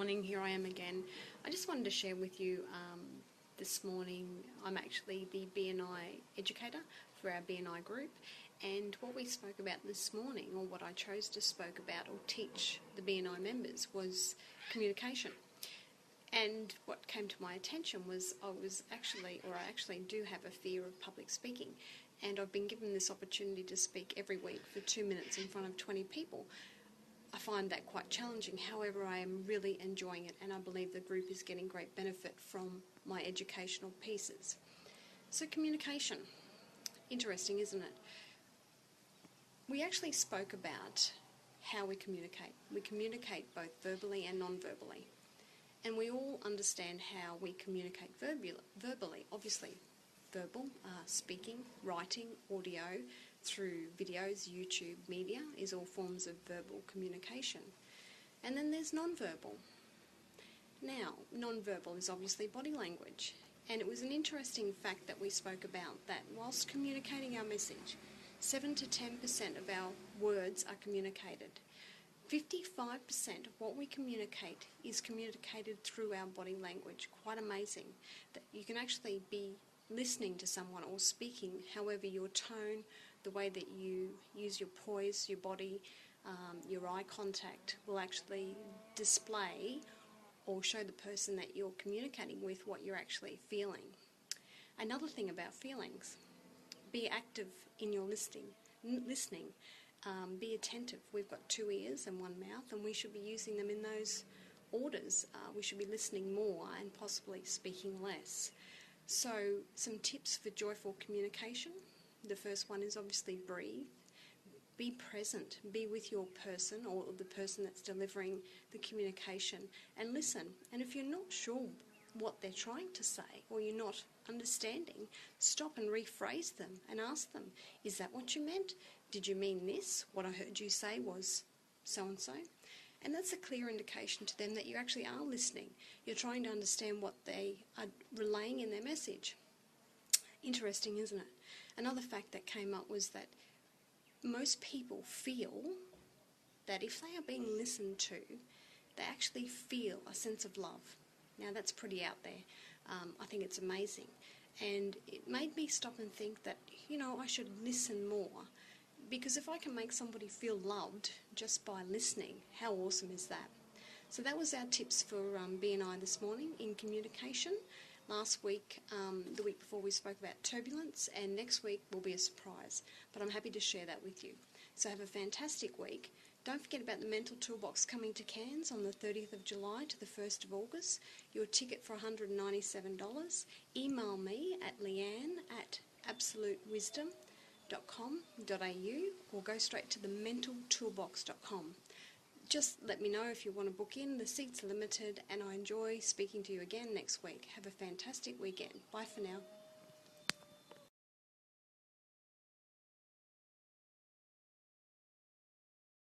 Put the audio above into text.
Morning, here I am again. I just wanted to share with you this morning. I'm actually the BNI educator for our BNI group, and what we spoke about this morning, or what I chose to spoke about or teach the BNI members, was communication. And what came to my attention was I actually do have a fear of public speaking, and I've been given this opportunity to speak every week for 2 minutes in front of 20 people. I find that quite challenging. However, I am really enjoying it, and I believe the group is getting great benefit from my educational pieces. So communication. Interesting, isn't it? We actually spoke about how we communicate. We communicate both verbally and non-verbally. And we all understand how we communicate verbally. Obviously, verbal, speaking, writing, audio, through videos, YouTube, media, is all forms of verbal communication. And then there's non-verbal. Now, non-verbal is obviously body language. And it was an interesting fact that we spoke about, that whilst communicating our message, 7 to 10% of our words are communicated. 55% of what we communicate is communicated through our body language. Quite amazing that you can actually be listening to someone or speaking, however your tone, the way that you use your poise, your body, your eye contact will actually display or show the person that you're communicating with what you're actually feeling. Another thing about feelings, be active in your listening. Be attentive. We've got 2 ears and 1 mouth, and we should be using them in those orders. We should be listening more and possibly speaking less. So, some tips for joyful communication. The first one is obviously breathe. Be present. Be with your person or the person that's delivering the communication, and listen. And if you're not sure what they're trying to say, or you're not understanding, stop and rephrase them and ask them, is that what you meant? Did you mean this? What I heard you say was so-and-so. And that's a clear indication to them that you actually are listening. You're trying to understand what they are relaying in their message. Interesting, isn't it? Another fact that came up was that most people feel that if they are being listened to, they actually feel a sense of love. Now, that's pretty out there. I think it's amazing. And it made me stop and think that, I should listen more. Because if I can make somebody feel loved just by listening, how awesome is that? So that was our tips for BNI this morning in communication. Last week, the week before, we spoke about turbulence, and next week will be a surprise. But I'm happy to share that with you. So have a fantastic week. Don't forget about the Mental Toolbox coming to Cairns on the 30th of July to the 1st of August. Your ticket for $197. Email me at leanne@absolutewisdom.com.au or go straight to thementaltoolbox.com. Just let me know if you want to book in. The seats are limited, and I enjoy speaking to you again next week. Have a fantastic weekend. Bye for now.